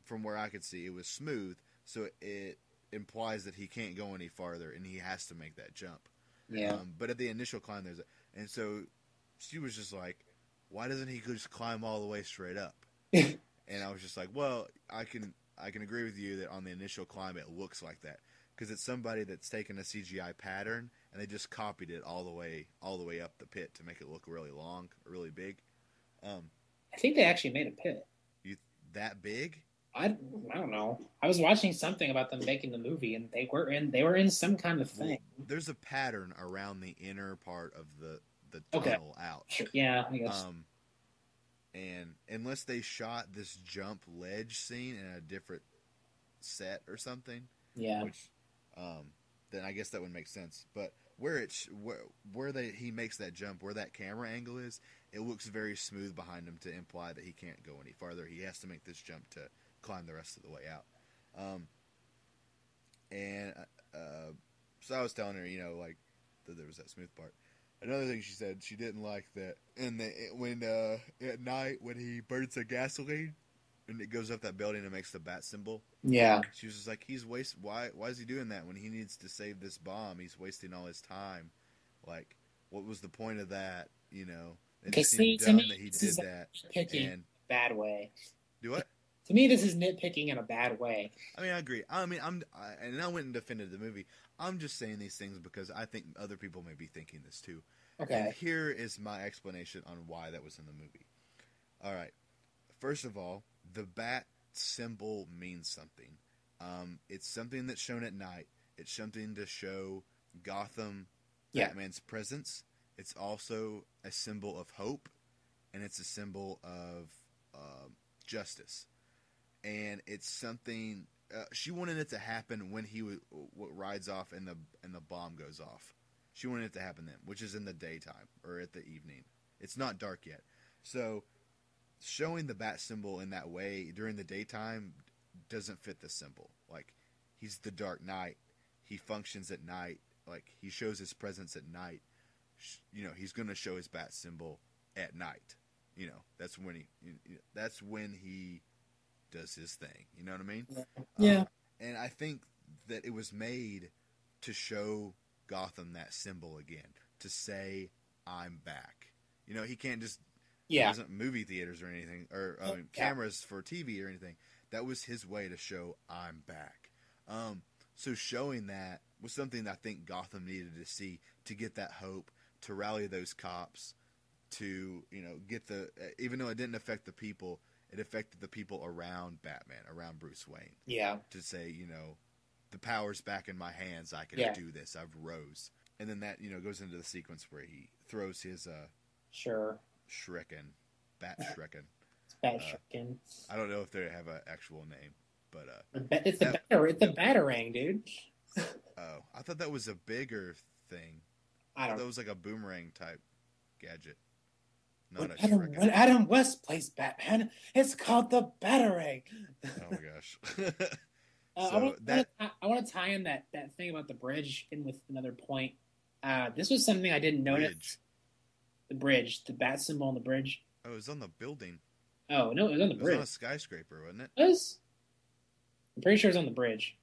from where I could see, it was smooth, so it implies that he can't go any farther, and he has to make that jump. Yeah. But at the initial climb, and so she was just like, "Why doesn't he just climb all the way straight up?" And I was just like, "Well, I can agree with you that on the initial climb, it looks like that because it's somebody that's taken a CGI pattern and they just copied it all the way up the pit to make it look really long, really big." Um, I think they actually made a pit. you that big? I don't know. I was watching something about them making the movie, and they were in some kind of Well, thing. there's a pattern around the inner part of the Okay. tunnel out. Sure. Yeah, I guess. Um, and unless they shot this jump ledge scene in a different set or something, Yeah. which then I guess that would make sense. But where he makes that jump, where that camera angle is, it looks very smooth behind him to imply that he can't go any farther. He has to make this jump to climb the rest of the way out. And so I was telling her, like that there was that smooth part. Another thing she said she didn't like that, and when at night when he burns the gasoline and it goes up that building and makes the bat symbol. Yeah. She was just like, he's waste. Why is he doing that when he needs to save this bomb? He's wasting all his time. Like, what was the point of that? It Okay. just See, seemed to dumb me, that he this did is that. nitpicking in And a bad way. do what? To me, this is nitpicking in a bad way. I mean, I agree. And I went and defended the movie. I'm just saying these things because I think other people may be thinking this too. And Okay. here is my explanation on why that was in the movie. All right. First of all, the bat symbol means something. It's something that's shown at night. It's something to show Gotham, Yeah. Batman's presence. It's also a symbol of hope, and it's a symbol of justice. And it's something she wanted it to happen when he rides off and the bomb goes off. She wanted it to happen then, which is in the daytime or at the evening. It's not dark yet, so showing the bat symbol in that way during the daytime doesn't fit the symbol. Like, he's the Dark Knight. He functions at night. Like, he shows his presence at night. He's going to show his bat symbol at night. That's when he does his thing. You know what I mean? Yeah. And I think that it was made to show Gotham that symbol again, to say, I'm back. He can't just There Yeah. wasn't movie theaters or anything, or cameras for TV or anything. That was his way to show I'm back. So showing that was something I think Gotham needed to see to get that hope, to rally those cops, to get even though it didn't affect the people, it affected the people around Batman, around Bruce Wayne. Yeah. To say the power's back in my hands. I can do this. I've rose, and then that goes into the sequence where he throws his Sure. Shrekken, Bat Shrekken. It's bad shocking. I don't know if they have an actual name, but It's the batarang, dude. oh, I thought that was a bigger thing. I don't That know. was like a boomerang type gadget, not When a Adam, Shrekken. when Adam West plays Batman, it's called the Batarang. Oh my gosh. I want to tie in that thing about the bridge in with another point. This was something I didn't notice. Bridge. The bridge, the bat symbol on the bridge. Oh, it was on the building. Oh no, it was on the It was bridge. on a skyscraper, wasn't it? It was. I'm pretty sure it was on the bridge.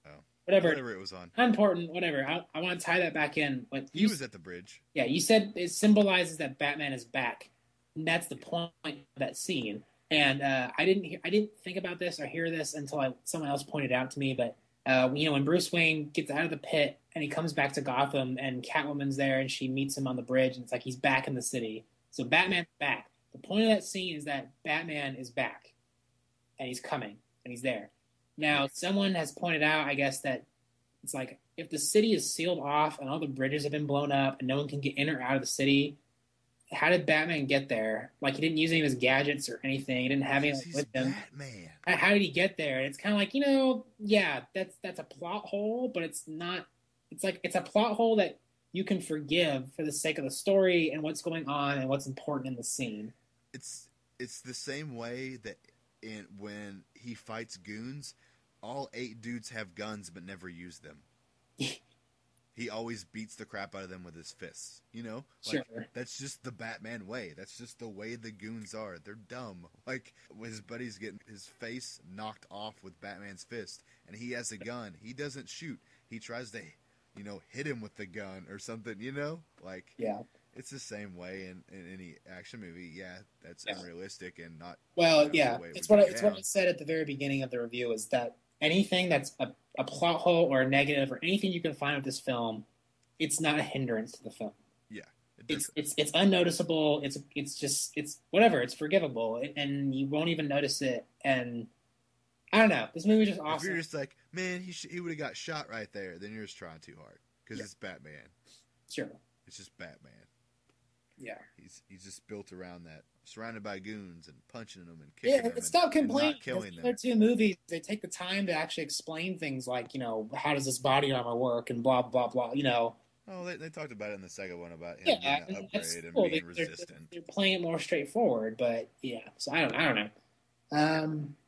Oh, Whatever. whatever it was on. Not important. Whatever. I want to tie that back in. But He was at the bridge. Yeah, you said it symbolizes that Batman is back, and that's the point of that scene. And I didn't think about this or hear this until someone else pointed it out to me. But when Bruce Wayne gets out of the pit and he comes back to Gotham, and Catwoman's there, and she meets him on the bridge, and it's like he's back in the city. So Batman's back. The point of that scene is that Batman is back, and he's coming, and he's there. Now, someone has pointed out, I guess, that it's like if the city is sealed off and all the bridges have been blown up and no one can get in or out of the city, how did Batman get there? Like, he didn't use any of his gadgets or anything. He didn't have anything He's with him. Batman. How did he get there? And it's kind of like, yeah, that's a plot hole, but it's not. It's like it's a plot hole that you can forgive for the sake of the story and what's going on and what's important in the scene. It's the same way that when he fights goons, all 8 dudes have guns but never use them. he always beats the crap out of them with his fists. Sure. That's just the Batman way. That's just the way the goons are. They're dumb. Like his buddy's getting his face knocked off with Batman's fist, and he has a gun. He doesn't shoot. He tries to, hit him with the gun or something. Like Yeah. it's the same way in any action movie. Yeah, that's unrealistic and not. Well, the yeah, way it it's would what go it's what down. I said at the very beginning of the review is that anything that's a plot hole or a negative or anything you can find with this film, it's not a hindrance to the film. Yeah, It's unnoticeable. It's whatever. It's forgivable, and you won't even notice it. And I don't know. This movie is just If awesome. you're just like, man, he would have got shot right there, then you're just trying too hard because it's Batman. Sure. It's just Batman. Yeah. He's just built around that, surrounded by goons and punching them and kicking Yeah, them but stop and complaining. not killing The them. other two movies, they take the time to actually explain things like, how does this body armor work and blah blah blah. Oh, they talked about it in the second one about him Yeah, getting an that's upgrade and cool. being They're resistant. playing it more straightforward, but yeah. So I don't know.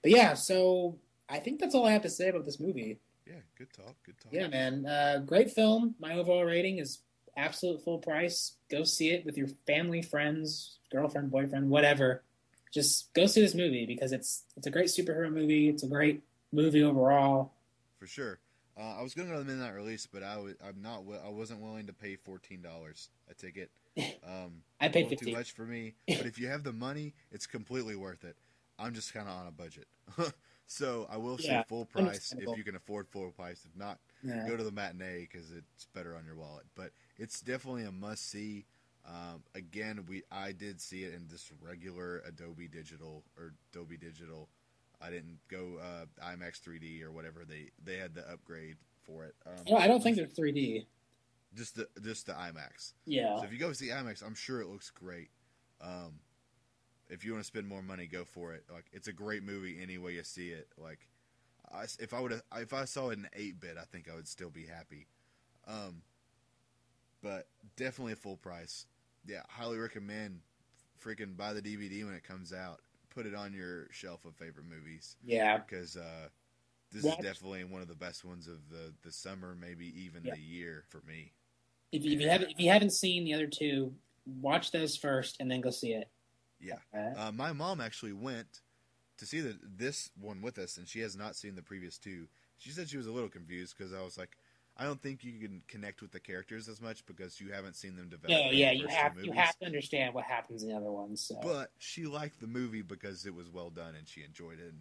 But yeah, so I think that's all I have to say about this movie. Yeah, good talk. Yeah, man. Great film. My overall rating is absolute full price. Go see it with your family, friends, girlfriend, boyfriend, whatever. Just go see this movie because it's a great superhero movie. It's a great movie overall. For sure. I was going to go to the midnight release, but I wasn't willing to pay $14 a ticket. I paid Too $15. much for me. But if you have the money, it's completely worth it. I'm just kind of on a budget. So I will say full price understandable. if you can afford full price. If not, Yeah. go to the matinee because it's better on your wallet. But it's definitely a must see. Again, I did see it in this regular Adobe Digital. I didn't go IMAX 3D or whatever. They had the upgrade for it. No, I don't think they're 3D. Just the IMAX. Yeah. So if you go see IMAX, I'm sure it looks great. If you want to spend more money, go for it. Like it's a great movie any way you see it. Like if I saw it in 8-bit, I think I would still be happy. But definitely a full price. Yeah, highly recommend. Freaking buy the DVD when it comes out. Put it on your shelf of favorite movies. Yeah. Because this is definitely one of the best ones of the summer, maybe even the year for me. If you haven't seen the other two, watch those first and then go see it. Yeah. My mom actually went to see this one with us, and she has not seen the previous two. She said she was a little confused because I was like, I don't think you can connect with the characters as much because you haven't seen them develop. No, yeah, you have to understand what happens in the other ones. So. But she liked the movie because it was well done and she enjoyed it.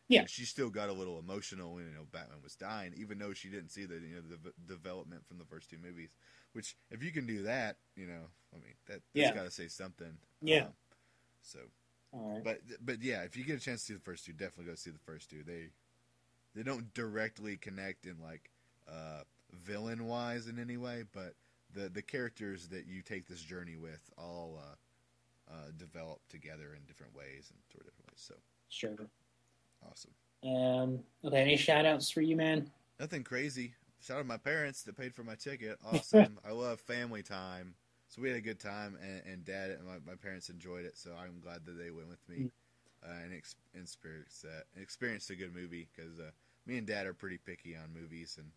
And she still got a little emotional when Batman was dying, even though she didn't see the development from the first two movies. Which, if you can do that, that's got to say something. Yeah. So, all right. But yeah, if you get a chance to see the first two, definitely go see the first two. They don't directly connect in like villain wise in any way, but the characters that you take this journey with all develop together in different ways and through different ways. So sure. Awesome. Okay, any shout outs for you, man? Nothing crazy. Shout out to my parents that paid for my ticket. Awesome. I love family time. So we had a good time, and Dad and my parents enjoyed it. So I'm glad that they went with me and experienced a good movie because me and Dad are pretty picky on movies, and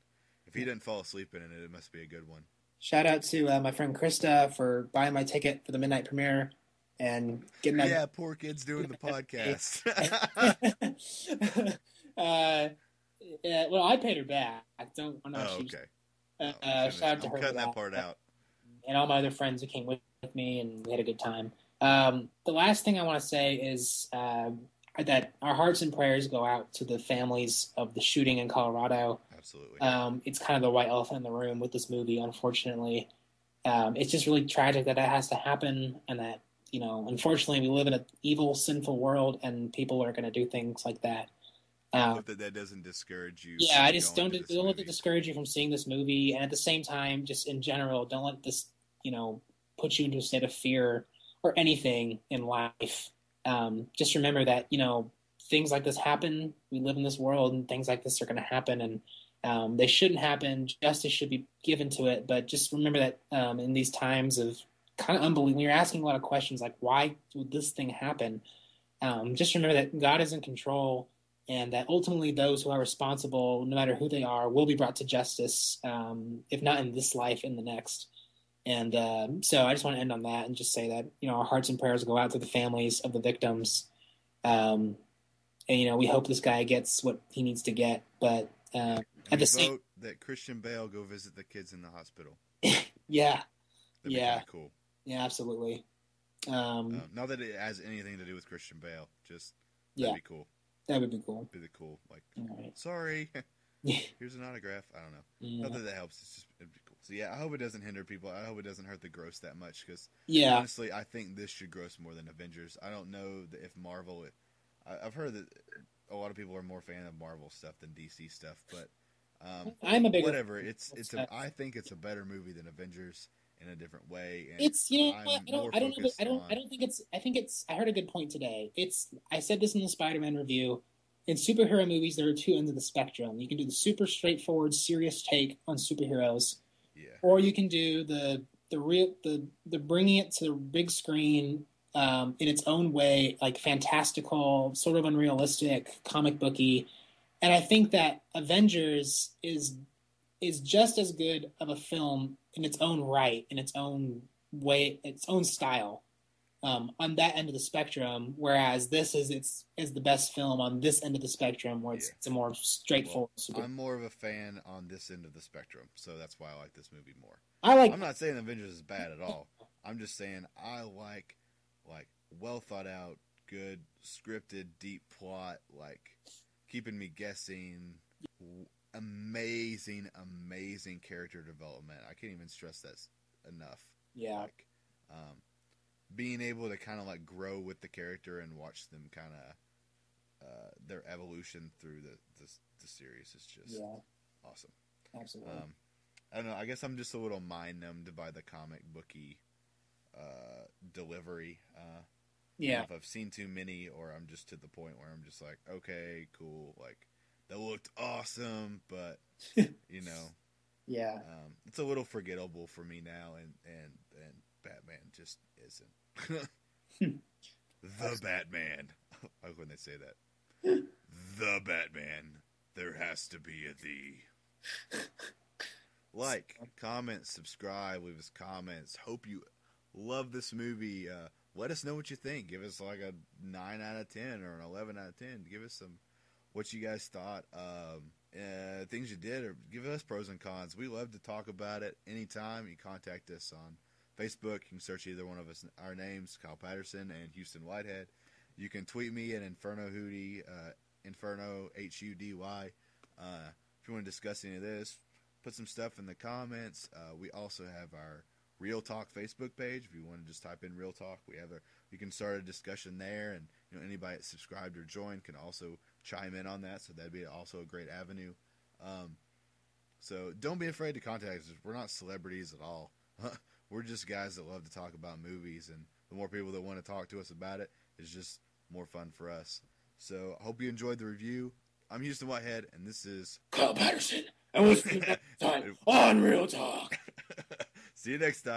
if he didn't fall asleep in it, it must be a good one. Shout out to my friend Krista for buying my ticket for the midnight premiere and getting that. Yeah, poor kid's doing the podcast. Well, I paid her back. I'm not oh, sure. Okay. Shout out to her. I'm cutting that part out. And all my other friends who came with me, and we had a good time. The last thing I want to say is that our hearts and prayers go out to the families of the shooting in Colorado. Absolutely. It's kind of the white elephant in the room with this movie, unfortunately. It's just really tragic that has to happen, and that, unfortunately we live in an evil, sinful world, and people are going to do things like that. I hope that doesn't discourage you. Yeah, I just don't let it discourage you from seeing this movie, and at the same time, just in general, don't let this, put you into a state of fear or anything in life. Just remember that, things like this happen. We live in this world, and things like this are going to happen, and they shouldn't happen. Justice should be given to it, but just remember that in these times of kind of unbelief, when you're asking a lot of questions like, why would this thing happen? Just remember that God is in control. and that ultimately those who are responsible, no matter who they are, will be brought to justice, if not in this life, in the next. And so I just want to end on that and just say that, our hearts and prayers go out to the families of the victims. And, we hope this guy gets what he needs to get. But Yeah. And at we the same, vote that Christian Bale go visit the kids in the hospital. yeah, That'd be yeah, kind of cool. yeah, absolutely. Um, Not that it has anything to do with Christian Bale. Just yeah, that'd be cool. that would be cool. Be the cool. Like, All right. sorry, Yeah, here's an autograph. I don't know. yeah, Not that that helps. It's just it'd be cool. So yeah, I hope it doesn't hinder people. I hope it doesn't hurt the gross that much because yeah. honestly, I think this should gross more than Avengers. I don't know if Marvel. I've heard that a lot of people are more fan of Marvel stuff than DC stuff, but I'm a bigger whatever. I think it's a better movie than Avengers in a different way, and It's what, I'm more I don't know, focused I on. don't think it's I heard a good point today. I said this in the Spider-Man review. In superhero movies, there are two ends of the spectrum. You can do the super straightforward, serious take on superheroes, Yeah, or you can do the bringing it to the big screen, in its own way, like fantastical, sort of unrealistic, comic booky. And I think that Avengers is just as good of a film in its own right, in its own way, its own style, on that end of the spectrum. Whereas this is the best film on this end of the spectrum, where yeah. it's a more straightforward. Well, I'm more of a fan on this end of the spectrum, so that's why I like this movie more. I like. I'm not saying Avengers is bad at all. I'm just saying I like well thought out, good scripted, deep plot, like keeping me guessing. Amazing, amazing character development. I can't even stress that enough. Yeah, Like, being able to kind of like grow with the character and watch them kind of their evolution through the series is just yeah, awesome. absolutely. I don't know. I guess I'm just a little mind numbed by the comic booky delivery. I don't know Yeah, if I've seen too many, or I'm just to the point where I'm just like, okay, cool. Like that looked awesome, but yeah. it's a little forgettable for me now, and Batman just isn't. The Batman. I like when they say that. The Batman. There has to be a the. Like, comment, subscribe, leave us comments. Hope you love this movie. Let us know what you think. Give us like a 9 out of 10 or an 11 out of 10. Give us some what you guys thought. Things you did, or give us pros and cons. We love to talk about it anytime. You contact us on Facebook. You can search either one of us, our names, Kyle Patterson and Houston Whitehead. You can tweet me at Inferno Hootie, Inferno Hudy. If you want to discuss any of this, put some stuff in the comments. We also have our Real Talk Facebook page. If you want to just type in Real Talk, you can start a discussion there, and anybody that's subscribed or joined can also chime in on that. So that'd be also a great avenue. So don't be afraid to contact us. We're not celebrities at all. We're just guys that love to talk about movies, and the more people that want to talk to us about it is just more fun for us. So I hope you enjoyed the review. I'm Houston Whitehead, and this is Kyle Patterson, and we'll see you next time on Real Talk. See you next time.